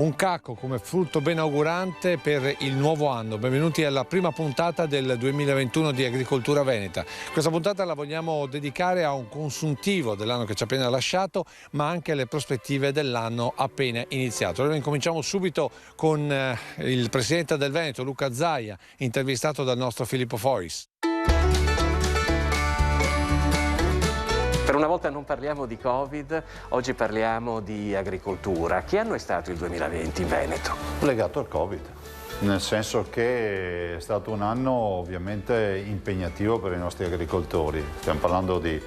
Un cacco come frutto benaugurante per il nuovo anno. Benvenuti alla prima puntata del 2021 di Agricoltura Veneta. Questa puntata la vogliamo dedicare a un consuntivo dell'anno che ci ha appena lasciato, ma anche alle prospettive dell'anno appena iniziato. Allora incominciamo subito con il presidente del Veneto, Luca Zaia, intervistato dal nostro Filippo Fois. Per una volta non parliamo di Covid, oggi parliamo di agricoltura. Che anno è stato il 2020 in Veneto? Legato al Covid, nel senso che è stato un anno ovviamente impegnativo per i nostri agricoltori. Stiamo parlando di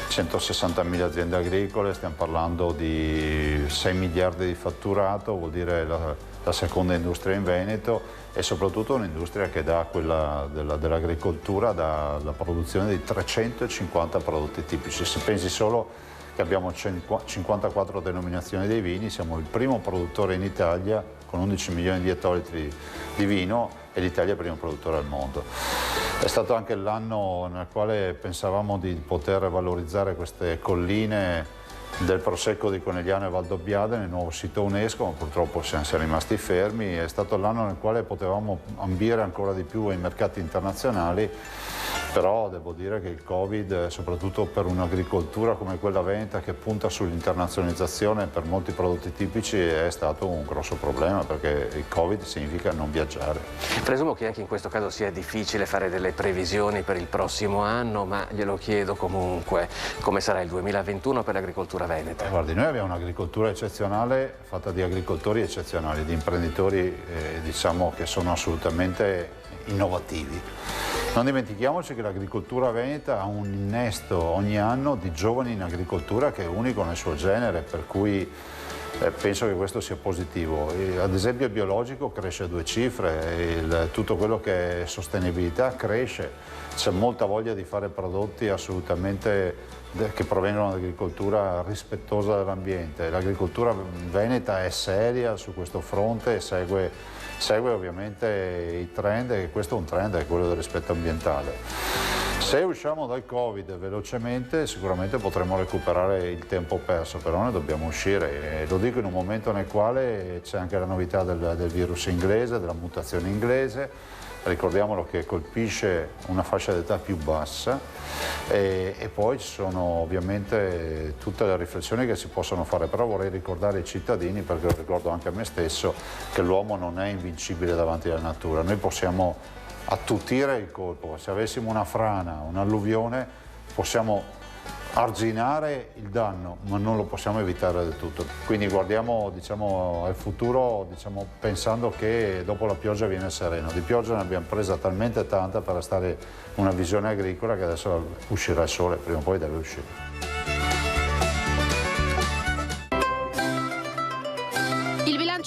160.000 aziende agricole, stiamo parlando di 6 miliardi di fatturato, vuol dire la seconda industria in Veneto, e soprattutto un'industria che dà quella dell'agricoltura, la produzione di 350 prodotti tipici. Se pensi solo che abbiamo 54 denominazioni dei vini, siamo il primo produttore in Italia con 11 milioni di ettolitri di vino e l'Italia è il primo produttore al mondo. È stato anche l'anno nel quale pensavamo di poter valorizzare queste colline del Prosecco di Conegliano e Valdobbiadene nel nuovo sito UNESCO, ma purtroppo siamo rimasti fermi. È stato l'anno nel quale potevamo ambire ancora di più ai mercati internazionali, però devo dire che il Covid, soprattutto per un'agricoltura come quella veneta che punta sull'internazionalizzazione per molti prodotti tipici, è stato un grosso problema, perché il Covid significa non viaggiare. Presumo che anche in questo caso sia difficile fare delle previsioni per il prossimo anno, ma glielo chiedo comunque: come sarà il 2021 per l'agricoltura veneta? Guardi, noi abbiamo un'agricoltura eccezionale, fatta di agricoltori eccezionali, di imprenditori diciamo che sono assolutamente innovativi. Non dimentichiamoci che l'agricoltura veneta ha un innesto ogni anno di giovani in agricoltura che è unico nel suo genere, per cui penso che questo sia positivo. Ad esempio il biologico cresce a 2 cifre, tutto quello che è sostenibilità cresce, c'è molta voglia di fare prodotti assolutamente che provengono dall'agricoltura rispettosa dell'ambiente. L'agricoltura veneta è seria su questo fronte e segue ovviamente i trend, e questo è un trend, è quello del rispetto ambientale. Se usciamo dal Covid velocemente sicuramente potremo recuperare il tempo perso, però ne dobbiamo uscire, e lo dico in un momento nel quale c'è anche la novità del virus inglese, della mutazione inglese. Ricordiamolo che colpisce una fascia d'età più bassa, e poi ci sono ovviamente tutte le riflessioni che si possono fare, però vorrei ricordare ai cittadini, perché lo ricordo anche a me stesso, che l'uomo non è invincibile davanti alla natura. Noi possiamo attutire il colpo, se avessimo una frana, un'alluvione, possiamo arginare il danno, ma non lo possiamo evitare del tutto. Quindi guardiamo al futuro pensando che dopo la pioggia viene il sereno. Di pioggia ne abbiamo presa talmente tanta per restare una visione agricola che adesso uscirà il sole, prima o poi deve uscire.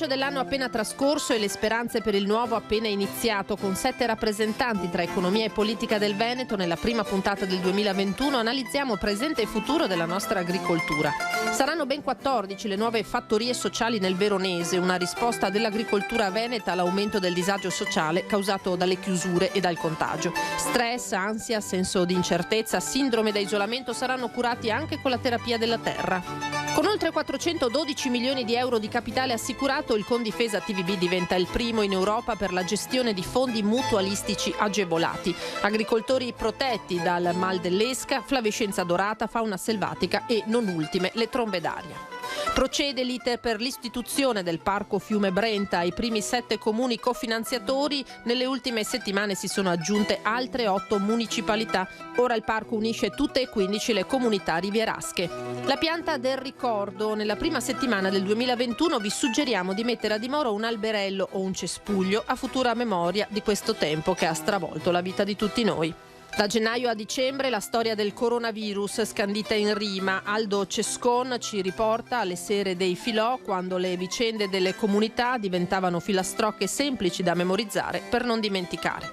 Dell'anno appena trascorso e le speranze per il nuovo appena iniziato, con 7 rappresentanti tra economia e politica del Veneto. Nella prima puntata del 2021 analizziamo presente e futuro della nostra agricoltura. Saranno ben 14 le nuove fattorie sociali nel Veronese, una risposta dell'agricoltura veneta all'aumento del disagio sociale causato dalle chiusure e dal contagio. Stress, ansia, senso di incertezza, sindrome da isolamento saranno curati anche con la terapia della terra. Con oltre 412 milioni di euro di capitale assicurato, il Condifesa TVB diventa il primo in Europa per la gestione di fondi mutualistici agevolati. Agricoltori protetti dal mal dell'esca, flavescenza dorata, fauna selvatica e, non ultime, le trombe d'aria. Procede l'iter per l'istituzione del Parco Fiume Brenta ai primi 7 comuni cofinanziatori. Nelle ultime settimane si sono aggiunte altre 8 municipalità. Ora il parco unisce tutte e 15 le comunità rivierasche. La pianta del ricordo. Nella prima settimana del 2021 vi suggeriamo di mettere a dimora un alberello o un cespuglio a futura memoria di questo tempo che ha stravolto la vita di tutti noi. Da gennaio a dicembre la storia del coronavirus scandita in rima. Aldo Cescon ci riporta alle sere dei filò, quando le vicende delle comunità diventavano filastrocche semplici da memorizzare per non dimenticare.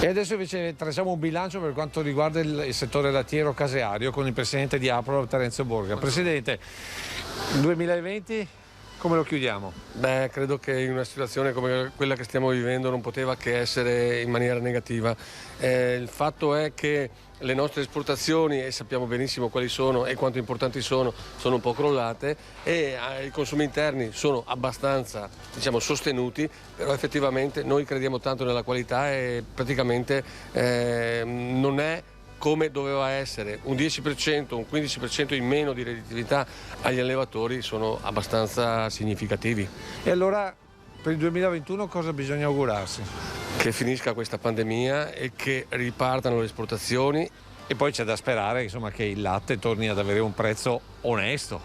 E adesso invece tracciamo un bilancio per quanto riguarda il settore lattiero caseario con il presidente di APRO, Terenzio Borga. Presidente, 2020 Come lo chiudiamo? Beh, credo che in una situazione come quella che stiamo vivendo non poteva che essere in maniera negativa. Il fatto è che le nostre esportazioni, e sappiamo benissimo quali sono e quanto importanti sono un po' crollate, e i consumi interni sono abbastanza, diciamo, sostenuti, però effettivamente noi crediamo tanto nella qualità e praticamente non è come doveva essere. Un 10%, un 15% in meno di redditività agli allevatori sono abbastanza significativi. E allora per il 2021 cosa bisogna augurarsi? Che finisca questa pandemia e che ripartano le esportazioni. E poi c'è da sperare, insomma, che il latte torni ad avere un prezzo onesto.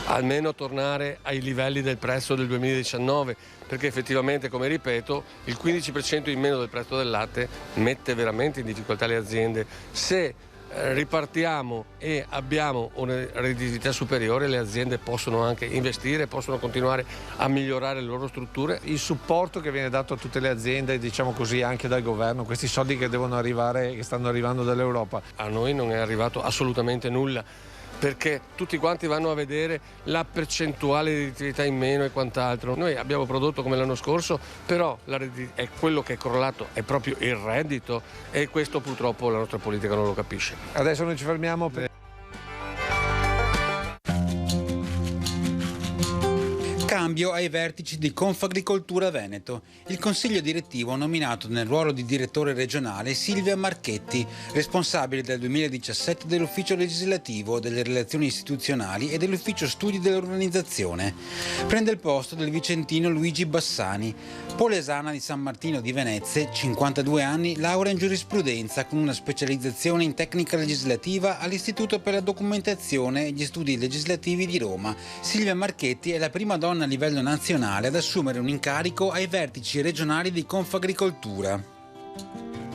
Almeno tornare ai livelli del prezzo del 2019, perché effettivamente, come ripeto, il 15% in meno del prezzo del latte mette veramente in difficoltà le aziende. Se ripartiamo e abbiamo una redditività superiore, le aziende possono anche investire, possono continuare a migliorare le loro strutture. Il supporto che viene dato a tutte le aziende, diciamo così, anche dal governo, questi soldi che devono arrivare, che stanno arrivando dall'Europa. A noi non è arrivato assolutamente nulla, perché tutti quanti vanno a vedere la percentuale di redditività in meno e quant'altro. Noi abbiamo prodotto come l'anno scorso, però è quello che è crollato è proprio il reddito, e questo purtroppo la nostra politica non lo capisce. Adesso noi ci fermiamo per... Cambio ai vertici di Confagricoltura Veneto. Il consiglio direttivo ha nominato nel ruolo di direttore regionale Silvia Marchetti, responsabile dal 2017 dell'ufficio legislativo, delle relazioni istituzionali e dell'ufficio studi dell'organizzazione. Prende il posto del vicentino Luigi Bassani, polesana di San Martino di Venezia, 52 anni, laurea in giurisprudenza con una specializzazione in tecnica legislativa all'Istituto per la Documentazione e gli Studi Legislativi di Roma. Silvia Marchetti è la prima donna a livello nazionale ad assumere un incarico ai vertici regionali di Confagricoltura.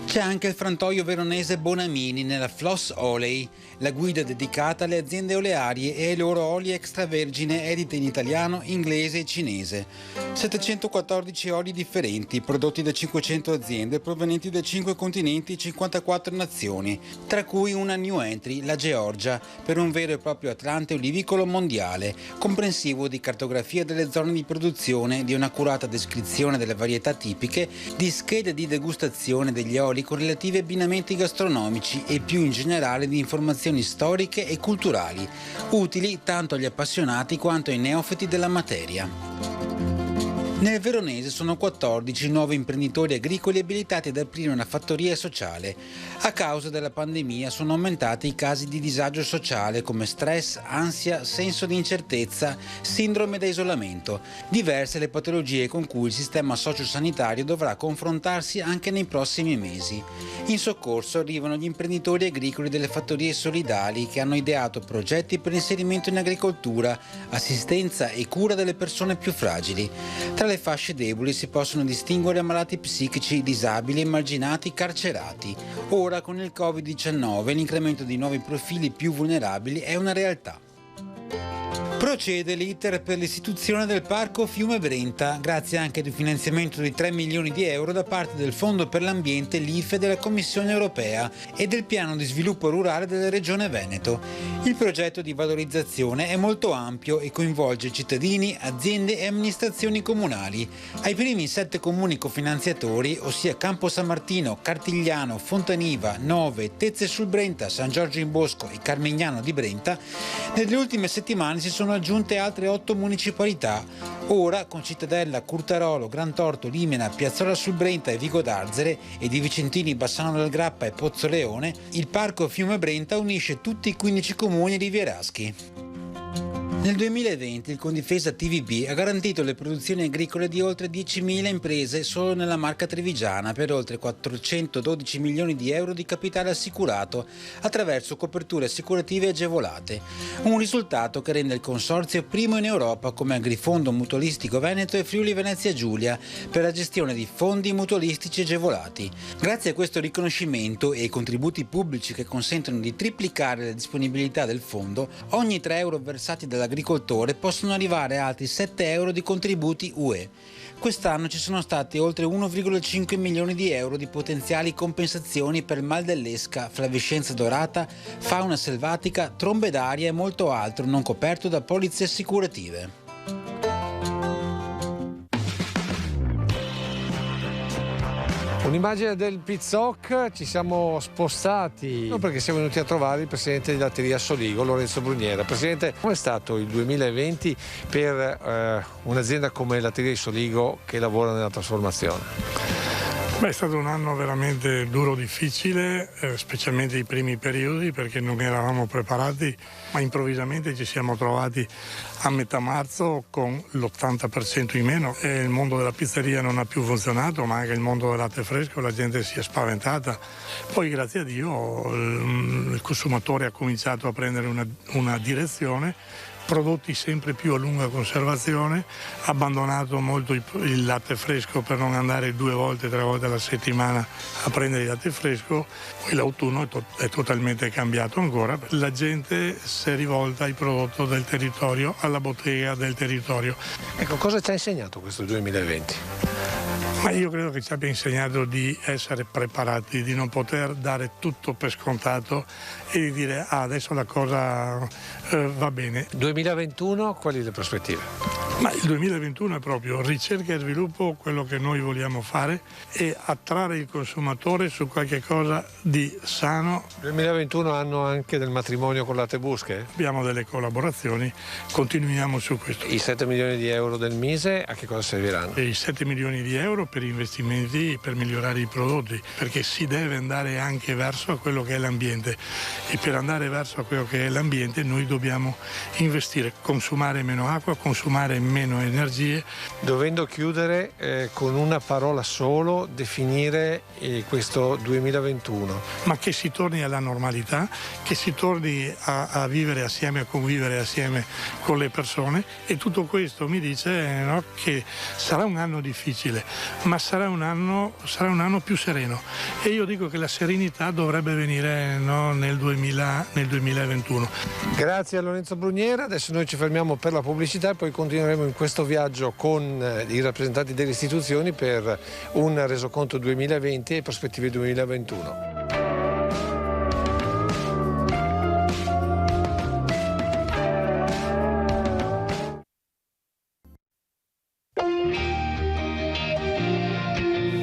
C'è anche il frantoio veronese Bonamini nella Floss Olei, la guida dedicata alle aziende olearie e ai loro oli extravergine edite in italiano, inglese e cinese. 714 oli differenti, prodotti da 500 aziende provenienti da 5 continenti e 54 nazioni, tra cui una new entry, la Georgia, per un vero e proprio Atlante olivicolo mondiale, comprensivo di cartografia delle zone di produzione, di un'accurata descrizione delle varietà tipiche, di schede di degustazione degli oli con relativi abbinamenti gastronomici e più in generale di informazioni storiche e culturali, utili tanto agli appassionati quanto ai neofiti della materia. Nel Veronese sono 14 nuovi imprenditori agricoli abilitati ad aprire una fattoria sociale. A causa della pandemia sono aumentati i casi di disagio sociale come stress, ansia, senso di incertezza, sindrome da isolamento. Diverse le patologie con cui il sistema sociosanitario dovrà confrontarsi anche nei prossimi mesi. In soccorso arrivano gli imprenditori agricoli delle fattorie solidali che hanno ideato progetti per l'inserimento in agricoltura, assistenza e cura delle persone più fragili. Tra le fasce deboli si possono distinguere malati psichici, disabili, emarginati, carcerati. Ora con il Covid-19 l'incremento di nuovi profili più vulnerabili è una realtà. Procede l'iter per l'istituzione del Parco Fiume Brenta, grazie anche ad un finanziamento di 3 milioni di euro da parte del Fondo per l'Ambiente, l'IFE della Commissione Europea e del Piano di Sviluppo Rurale della Regione Veneto. Il progetto di valorizzazione è molto ampio e coinvolge cittadini, aziende e amministrazioni comunali. Ai primi 7 comuni cofinanziatori, ossia Campo San Martino, Cartigliano, Fontaniva, Nove, Tezze sul Brenta, San Giorgio in Bosco e Carmignano di Brenta, nelle ultime settimane si sono aggiunte altre 8 municipalità. Ora, con Cittadella, Curtarolo, Grantorto, Limena, Piazzola sul Brenta e Vigo d'Arzere e di Vicentini, Bassano del Grappa e Pozzoleone, il Parco Fiume Brenta unisce tutti i 15 comuni rivieraschi. Nel 2020 il Condifesa TVB ha garantito le produzioni agricole di oltre 10.000 imprese solo nella Marca Trevigiana per oltre 412 milioni di euro di capitale assicurato attraverso coperture assicurative agevolate. Un risultato che rende il consorzio primo in Europa come Agrifondo Mutualistico Veneto e Friuli Venezia Giulia per la gestione di fondi mutualistici agevolati. Grazie a questo riconoscimento e ai contributi pubblici che consentono di triplicare la disponibilità del fondo, ogni 3 euro versati dall'agricoltore possono arrivare a altri 7 euro di contributi UE. Quest'anno ci sono stati oltre 1,5 milioni di euro di potenziali compensazioni per mal dell'esca, flavescenza dorata, fauna selvatica, trombe d'aria e molto altro non coperto da polizze assicurative. Un'immagine del Pizzoc, ci siamo spostati perché siamo venuti a trovare il presidente di Latteria Soligo, Lorenzo Bruniera. Presidente, come è stato il 2020 per un'azienda come Latteria di Soligo che lavora nella trasformazione? Beh, è stato un anno veramente duro, difficile, specialmente i primi periodi perché non eravamo preparati, ma improvvisamente ci siamo trovati a metà marzo con l'80% in meno e il mondo della pizzeria non ha più funzionato, ma anche il mondo del latte fresco, la gente si è spaventata. Poi grazie a Dio il consumatore ha cominciato a prendere una direzione, prodotti sempre più a lunga conservazione, abbandonato molto il latte fresco per non andare 2 volte, 3 volte alla settimana a prendere il latte fresco. Poi l'autunno è totalmente cambiato ancora. La gente si è rivolta ai prodotti del territorio, alla bottega del territorio. Ecco, cosa ci ha insegnato questo 2020? Ma io credo che ci abbia insegnato di essere preparati, di non poter dare tutto per scontato e di dire adesso la cosa va bene. 2021, quali le prospettive? Ma il 2021 è proprio ricerca e sviluppo, quello che noi vogliamo fare, e attrarre il consumatore su qualche cosa di sano. 2021 anno anche del matrimonio con Latte Busche? Abbiamo delle collaborazioni, continuiamo su questo. I 7 milioni di euro del Mise a che cosa serviranno? E i 7 milioni di euro per investimenti per migliorare i prodotti, perché si deve andare anche verso quello che è l'ambiente e per andare verso quello che è l'ambiente noi dobbiamo investire, consumare meno acqua, consumare meno energie. Dovendo chiudere con una parola solo, definire questo 2021. Ma che si torni alla normalità, che si torni a vivere assieme, a convivere assieme con le persone, e tutto questo mi dice che sarà un anno difficile, ma sarà un anno più sereno, e io dico che la serenità dovrebbe venire nel 2021. Grazie a Lorenzo Bruniera, adesso noi ci fermiamo per la pubblicità e poi continueremo in questo viaggio con i rappresentanti delle istituzioni per un resoconto 2020 e prospettive 2021.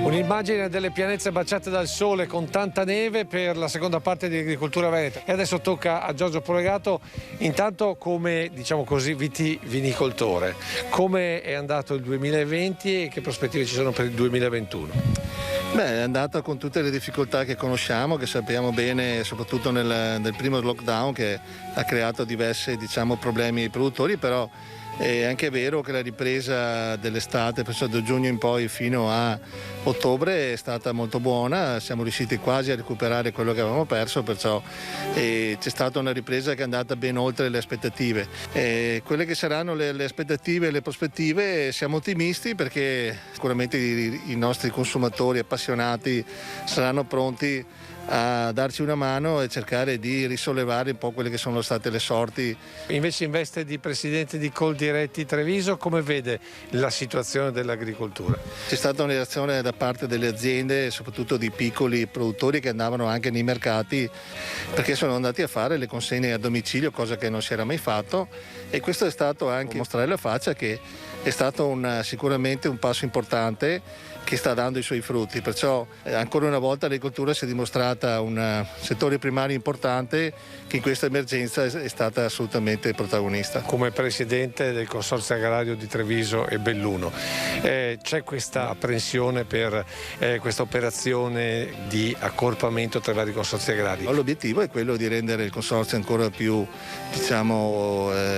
Un'immagine delle pianezze baciate dal sole con tanta neve per la seconda parte di Agricoltura Veneta. E adesso tocca a Giorgio Polegato, intanto come, diciamo così, vitivinicoltore. Come è andato il 2020 e che prospettive ci sono per il 2021? Beh, è andata con tutte le difficoltà che conosciamo, che sappiamo bene, soprattutto nel primo lockdown che ha creato diversi problemi ai produttori, però è anche vero che la ripresa dell'estate, perciò da giugno in poi fino a ottobre, è stata molto buona, siamo riusciti quasi a recuperare quello che avevamo perso, perciò c'è stata una ripresa che è andata ben oltre le aspettative. Quelle che saranno le aspettative e le prospettive, siamo ottimisti perché sicuramente i nostri consumatori appassionati saranno pronti a darci una mano e cercare di risollevare un po' quelle che sono state le sorti. Invece in veste di presidente di Coldiretti Treviso, come vede la situazione dell'agricoltura? C'è stata una reazione da parte delle aziende, soprattutto di piccoli produttori che andavano anche nei mercati, perché sono andati a fare le consegne a domicilio, cosa che non si era mai fatto, e questo è stato anche mostrare la faccia che è stato sicuramente un passo importante che sta dando i suoi frutti, perciò ancora una volta l'agricoltura si è dimostrata un settore primario importante che in questa emergenza è stata assolutamente protagonista. Come presidente del Consorzio Agrario di Treviso e Belluno, c'è questa apprensione per questa operazione di accorpamento tra i vari consorzi agrari? L'obiettivo è quello di rendere il consorzio ancora più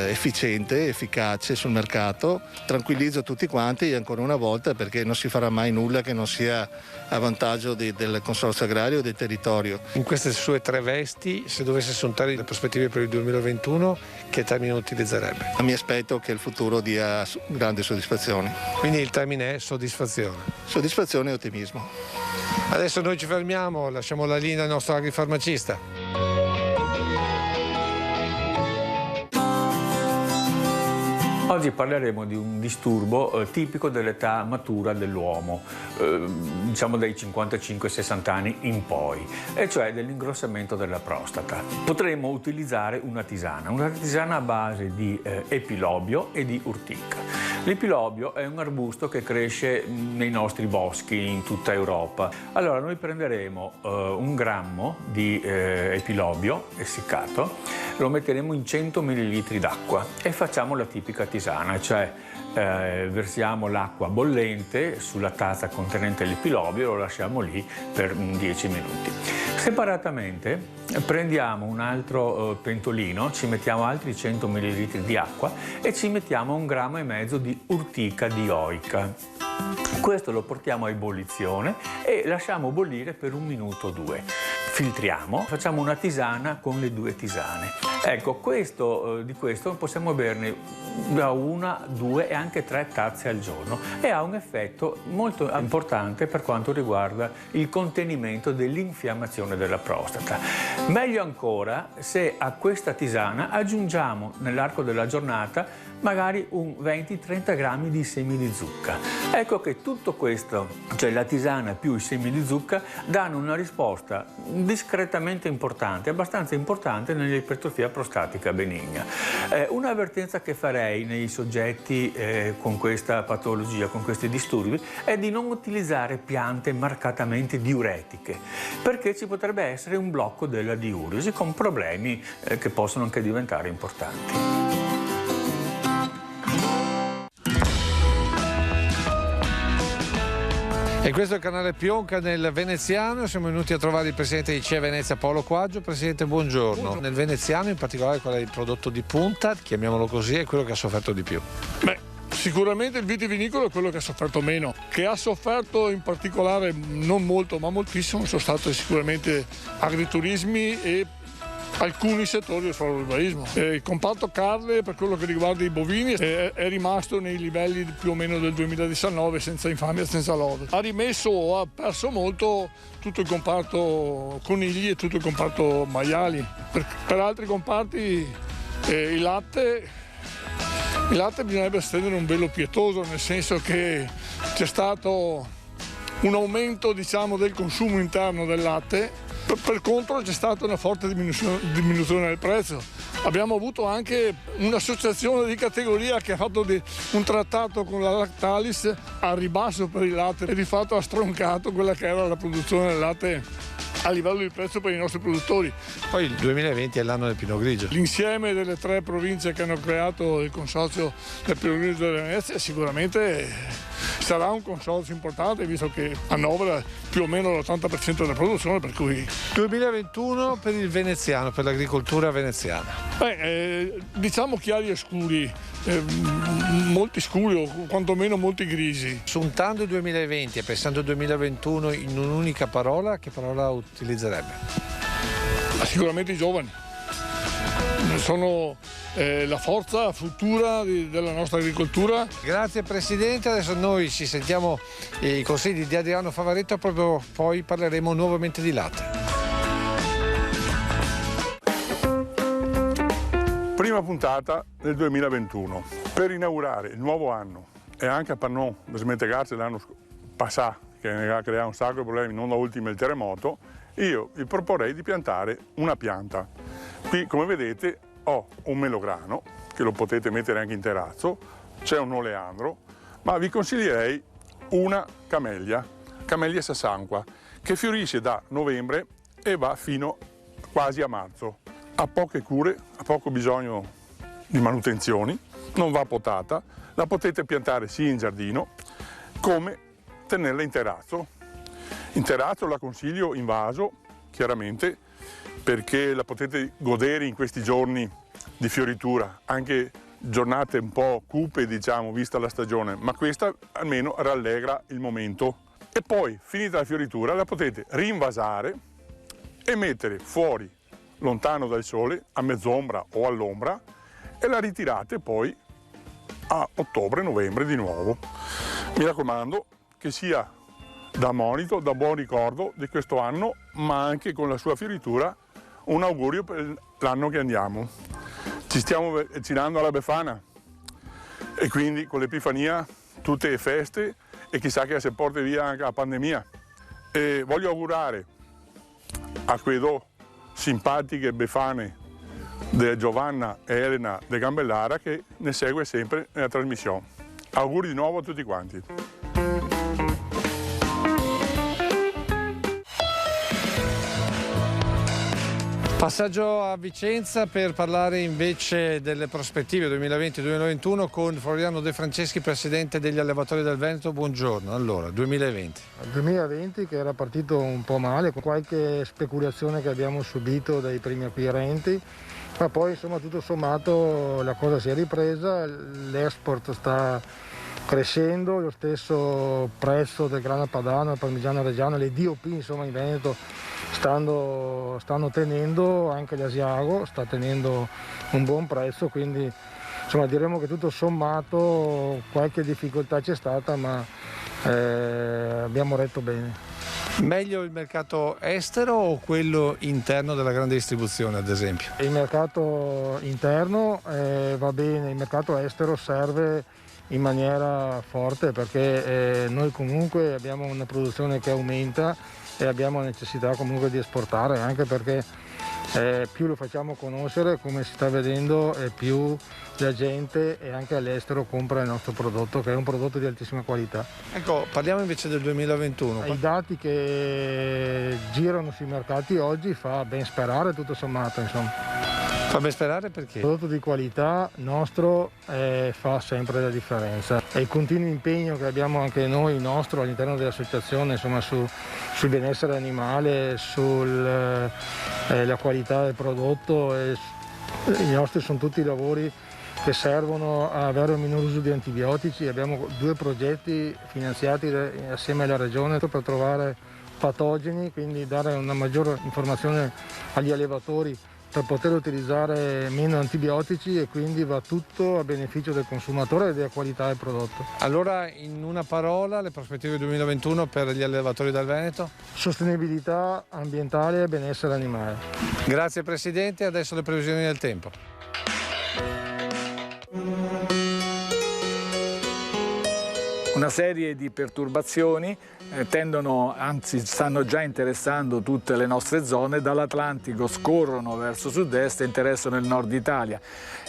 efficiente, efficace sul mercato. Tranquillizzo tutti quanti ancora una volta perché non si farà mai nulla che non sia a vantaggio del consorzio agrario e del territorio. In queste sue 3 vesti, se dovesse sontare le prospettive per il 2021, che termine utilizzerebbe? Mi aspetto che il futuro dia grande soddisfazione. Quindi il termine è soddisfazione? Soddisfazione e ottimismo. Adesso noi ci fermiamo, lasciamo la linea al nostro agrifarmacista. Oggi parleremo di un disturbo tipico dell'età matura dell'uomo, diciamo dai 55-60 anni in poi, e cioè dell'ingrossamento della prostata. Potremmo utilizzare una tisana a base di epilobio e di urtica. L'epilobio è un arbusto che cresce nei nostri boschi in tutta Europa. Allora noi prenderemo 1 grammo di epilobio essiccato, lo metteremo in 100 ml d'acqua e facciamo la tipica tisana, cioè versiamo l'acqua bollente sulla tazza contenente l'epilobio e lo lasciamo lì per 10 minuti. Separatamente prendiamo un altro pentolino, ci mettiamo altri 100 ml di acqua e ci mettiamo 1,5 grammi di urtica dioica. Questo lo portiamo a ebollizione e lasciamo bollire per 1 minuto o 2. Filtriamo, facciamo una tisana con le 2 tisane. Ecco, di questo possiamo berne da 1, 2 e anche 3 tazze al giorno e ha un effetto molto importante per quanto riguarda il contenimento dell'infiammazione della prostata. Meglio ancora se a questa tisana aggiungiamo nell'arco della giornata magari un 20-30 grammi di semi di zucca. Ecco che tutto questo, cioè la tisana più i semi di zucca, danno una risposta discretamente importante, abbastanza importante nell'ipertrofia prostatica benigna. Un'avvertenza che farei nei soggetti con questa patologia, con questi disturbi, è di non utilizzare piante marcatamente diuretiche, perché ci potrebbe essere un blocco della diuresi con problemi che possono anche diventare importanti. E questo è il canale Pionca nel Veneziano, siamo venuti a trovare il presidente di CIE Venezia Paolo Quaggio. Presidente, buongiorno. Nel Veneziano in particolare qual è il prodotto di punta, chiamiamolo così, è quello che ha sofferto di più? Beh, sicuramente il vitivinicolo è quello che ha sofferto meno. Che ha sofferto in particolare non molto ma moltissimo sono stati sicuramente agriturismi e alcuni settori del florovivaismo. Il comparto carne, per quello che riguarda i bovini, è rimasto nei livelli più o meno del 2019 senza infamia, senza lode. Ha rimesso o ha perso molto tutto il comparto conigli e tutto il comparto maiali. Per altri comparti il latte bisognerebbe stendere un velo pietoso, nel senso che c'è stato un aumento, diciamo, del consumo interno del latte. Per contro c'è stata una forte diminuzione del prezzo. Abbiamo avuto anche un'associazione di categoria che ha fatto un trattato con la Lactalis a ribasso per il latte e di fatto ha stroncato quella che era la produzione del latte a livello di prezzo per i nostri produttori. Poi il 2020 è l'anno del Pinot Grigio. L'insieme delle 3 province che hanno creato il consorzio del Pinot Grigio della Venezia sicuramente sarà un consorzio importante, visto che annovera più o meno l'80% della produzione, per cui 2021 per il veneziano, per l'agricoltura veneziana. Diciamo chiari e scuri, molti scuri o quantomeno molti grigi. Suntando il 2020 e pensando al 2021 in un'unica parola, che parola utilizzerebbe? Sicuramente i giovani. Sono la forza futura della nostra agricoltura. Grazie Presidente, adesso noi ci sentiamo i consigli di Adriano Favaretto, proprio poi parleremo nuovamente di latte. Prima puntata del 2021. Per inaugurare il nuovo anno e anche per non smentegarci l'anno passato, che ha creato un sacco di problemi, non da ultimo il terremoto, io vi proporrei di piantare una pianta. Qui, come vedete, ho un melograno, che lo potete mettere anche in terrazzo, c'è un oleandro, ma vi consiglierei una camellia sassanqua, che fiorisce da novembre e va fino quasi a marzo. Ha poche cure, ha poco bisogno di manutenzioni, non va potata, la potete piantare sia in giardino come tenerla in terrazzo. In terrazzo la consiglio in vaso, chiaramente, perché la potete godere in questi giorni di fioritura, anche giornate un po' cupe, diciamo, vista la stagione, ma questa almeno rallegra il momento. E poi, finita la fioritura, la potete rinvasare e mettere fuori, lontano dal sole, a mezz'ombra o all'ombra, e la ritirate poi a ottobre-novembre di nuovo. Mi raccomando che sia da monito, da buon ricordo di questo anno, ma anche con la sua fioritura un augurio per l'anno che andiamo. Ci stiamo avvicinando alla Befana e quindi con l'Epifania tutte le feste e chissà che se porta via anche la pandemia. E voglio augurare a quei due simpatiche Befane di Giovanna e Elena de Gambellara che ne segue sempre nella trasmissione. Auguri di nuovo a tutti quanti. Passaggio a Vicenza per parlare invece delle prospettive 2020-2021 con Floriano De Franceschi, presidente degli allevatori del Veneto. Buongiorno. Allora, 2020. Il 2020 che era partito un po' male, con qualche speculazione che abbiamo subito dai primi acquirenti, ma poi insomma tutto sommato la cosa si è ripresa, l'export sta crescendo, lo stesso prezzo del grana padano, il parmigiano reggiano, le DOP insomma in Veneto stanno tenendo, anche l'Asiago sta tenendo un buon prezzo, quindi insomma diremo che tutto sommato qualche difficoltà c'è stata, ma abbiamo retto bene. Meglio il mercato estero o quello interno della grande distribuzione, ad esempio? Il mercato interno va bene, il mercato estero serve in maniera forte perché noi comunque abbiamo una produzione che aumenta e abbiamo necessità comunque di esportare, anche perché più lo facciamo conoscere, come si sta vedendo, più la gente e anche all'estero compra il nostro prodotto, che è un prodotto di altissima qualità. Ecco, parliamo invece del 2021. I dati che girano sui mercati oggi fa ben sperare, tutto sommato, insomma. Fa ben sperare perché? Il prodotto di qualità nostro fa sempre la differenza. E il continuo impegno che abbiamo anche noi, nostro, all'interno dell'associazione, insomma, sul benessere animale, sulla qualità del prodotto, i nostri sono tutti lavori che servono a avere un minor uso di antibiotici. Abbiamo 2 progetti finanziati assieme alla Regione per trovare patogeni, quindi dare una maggiore informazione agli allevatori per poter utilizzare meno antibiotici, e quindi va tutto a beneficio del consumatore e della qualità del prodotto. Allora, in una parola, le prospettive 2021 per gli allevatori del Veneto? Sostenibilità ambientale e benessere animale. Grazie Presidente, adesso le previsioni del tempo. Una serie di perturbazioni tendono, anzi stanno già interessando tutte le nostre zone, dall'Atlantico scorrono verso sud-est e interessano il nord Italia.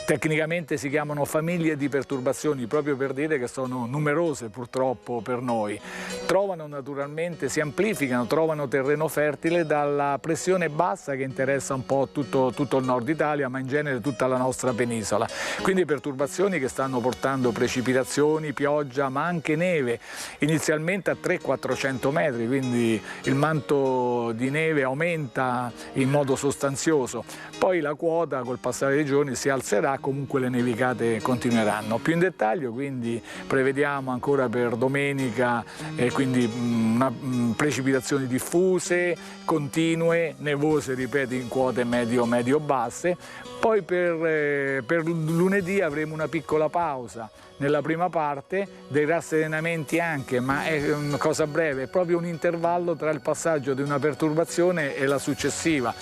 Tecnicamente si chiamano famiglie di perturbazioni, proprio per dire che sono numerose purtroppo per noi. Trovano naturalmente, si amplificano, trovano terreno fertile dalla pressione bassa che interessa un po' tutto il nord Italia, ma in genere tutta la nostra penisola. Quindi perturbazioni che stanno portando precipitazioni, pioggia, ma anche neve, inizialmente a 300-400 metri, quindi il manto di neve aumenta in modo sostanzioso. Poi la quota col passare dei giorni si alzerà, comunque le nevicate continueranno. Più in dettaglio quindi prevediamo ancora per domenica quindi precipitazioni diffuse, continue, nevose, ripeto, in quote medio-basse. Poi per lunedì avremo una piccola pausa nella prima parte, dei rasserenamenti anche, ma è una cosa breve, è proprio un intervallo tra il passaggio di una perturbazione e la successiva.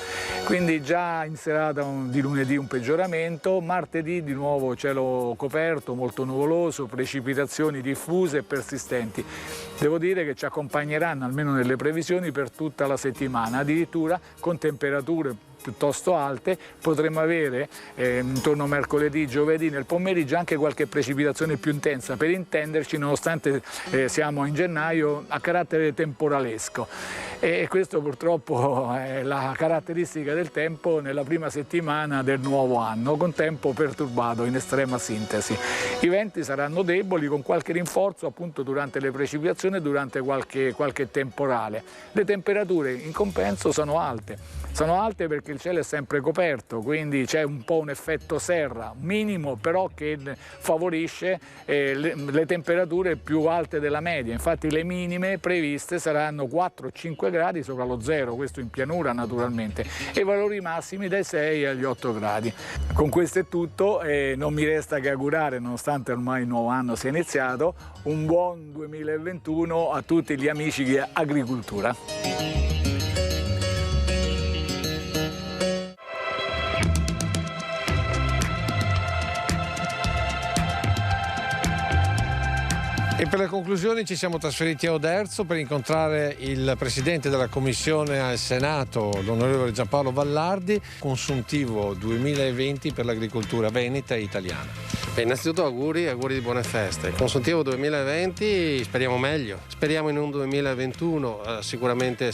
Quindi già in serata di lunedì un peggioramento, martedì di nuovo cielo coperto, molto nuvoloso, precipitazioni diffuse e persistenti. Devo dire che ci accompagneranno, almeno nelle previsioni, per tutta la settimana, addirittura con temperature piuttosto alte. Potremmo avere intorno a mercoledì, giovedì nel pomeriggio anche qualche precipitazione più intensa, per intenderci, nonostante siamo in gennaio, a carattere temporalesco. E questo purtroppo è la caratteristica del tempo nella prima settimana del nuovo anno, con tempo perturbato in estrema sintesi. I venti saranno deboli, con qualche rinforzo appunto durante le precipitazioni e durante qualche temporale. Le temperature in compenso sono alte. Sono alte perché il cielo è sempre coperto, quindi c'è un po' un effetto serra, minimo però che favorisce le temperature più alte della media. Infatti le minime previste saranno 4-5 gradi sopra lo zero, questo in pianura naturalmente, e i valori massimi dai 6 agli 8 gradi. Con questo è tutto, non mi resta che augurare, nonostante ormai il nuovo anno sia iniziato, un buon 2021 a tutti gli amici di agricoltura. E per le conclusioni ci siamo trasferiti a Oderzo per incontrare il presidente della commissione al Senato, l'onorevole Giampaolo Vallardi, consuntivo 2020 per l'agricoltura veneta e italiana. Innanzitutto auguri di buone feste. Consuntivo 2020 speriamo meglio, speriamo in un 2021 sicuramente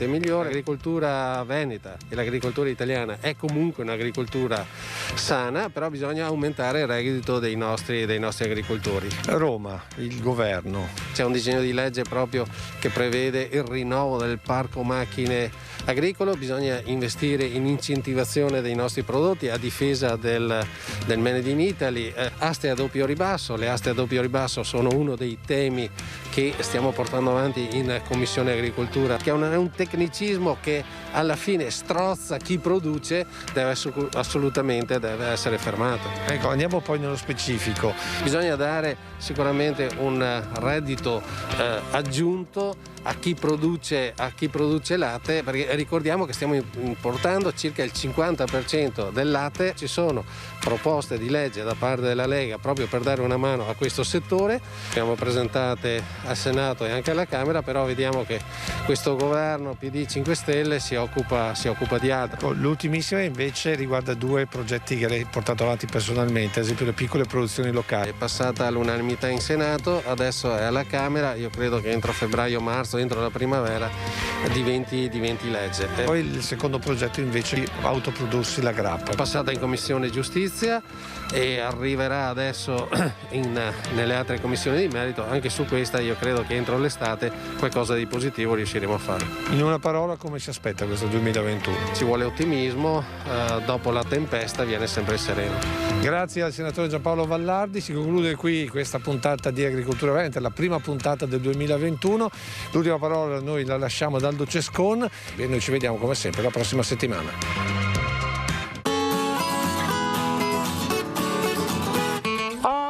migliore. L'agricoltura veneta e l'agricoltura italiana è comunque un'agricoltura sana, però bisogna aumentare il reddito dei nostri agricoltori. Roma, il governo. C'è un disegno di legge proprio che prevede il rinnovo del parco macchine agricolo, bisogna investire in incentivazione dei nostri prodotti a difesa del Made in Italy. Aste a doppio ribasso, le aste a doppio ribasso sono uno dei temi che stiamo portando avanti in Commissione Agricoltura, che è un tecnicismo che alla fine strozza chi produce, assolutamente deve essere fermato. Ecco, andiamo poi nello specifico. Bisogna dare sicuramente un reddito aggiunto a chi produce latte, perché ricordiamo che stiamo importando circa il 50% del latte. Ci sono proposte di legge da parte della Lega proprio per dare una mano a questo settore, abbiamo presentate al Senato e anche alla Camera, però vediamo che questo governo PD 5 Stelle si occupa di altro. L'ultimissima invece riguarda due progetti che lei ha portato avanti personalmente, ad esempio le piccole produzioni locali. È passata all'unanimità in Senato, adesso è alla Camera, io credo che entro febbraio-marzo, entro la primavera, diventi legge. Poi il secondo progetto invece di autoprodursi la grappa. È passata in Commissione Giustizia e arriverà adesso nelle altre commissioni di merito. Anche su questa io credo che entro l'estate qualcosa di positivo riusciremo a fare. In una parola, come si aspetta questo 2021? Ci vuole ottimismo, dopo la tempesta viene sempre il sereno. Grazie al senatore Giampaolo Vallardi, si conclude qui questa puntata di Agricoltura Veneta, la prima puntata del 2021. L'ultima parola noi la lasciamo ad Aldo Cescon e noi ci vediamo come sempre la prossima settimana.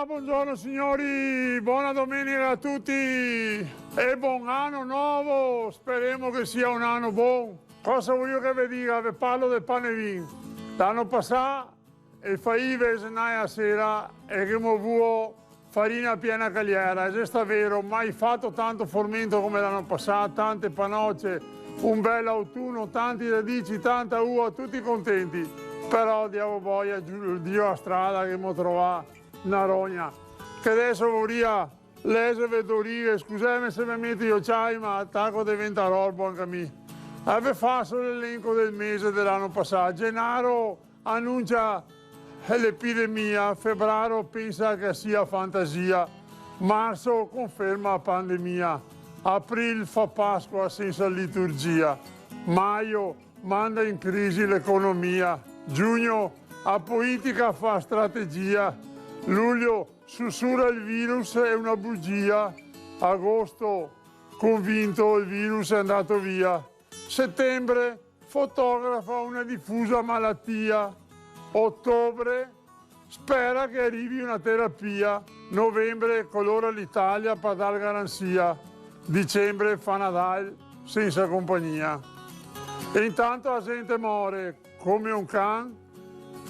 Buongiorno signori, buona domenica a tutti e buon anno nuovo, speriamo che sia un anno buono. Cosa voglio che vi dica? Vi parlo del pane e vino. L'anno passato il faive a sera e che mi avuto farina piena cagliera, e sta vero, mai fatto tanto formento come l'anno passato, tante panocce, un bel autunno, tanti radici, tanta uva, tutti contenti. Però diamo boia, Dio a strada che mi trova una rogna, che adesso vorria lese vedorire, scusami se mi metto io c'hai, ma attacco diventa roba anche a me. Ave fatto l'elenco del mese dell'anno passato, Gennaro annuncia l'epidemia, febbraio pensa che sia fantasia, marzo conferma la pandemia, aprile fa Pasqua senza liturgia, maio manda in crisi l'economia, giugno a politica fa strategia, luglio sussurra il virus è una bugia, agosto convinto il virus è andato via, settembre fotografa una diffusa malattia, ottobre spera che arrivi una terapia, novembre colora l'Italia per dar garanzia, dicembre fa Nadal senza compagnia. E intanto la gente muore come un can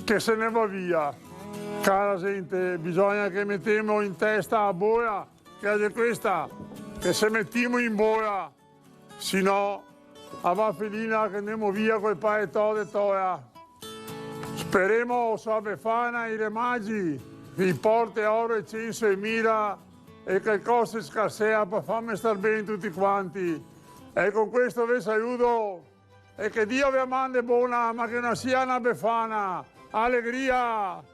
che se ne va via. Cara gente, bisogna che mettiamo in testa a boia, che è questa, che se mettiamo in boia, se no, a va felina che andiamo via quel paetò de toia. Speriamo sa Befana i remagi, vi porte oro e censo e mira e che cosa scarsea per farmi star bene tutti quanti. E con questo vi saluto e che Dio vi mandi buona, ma che non sia una Befana. Allegria!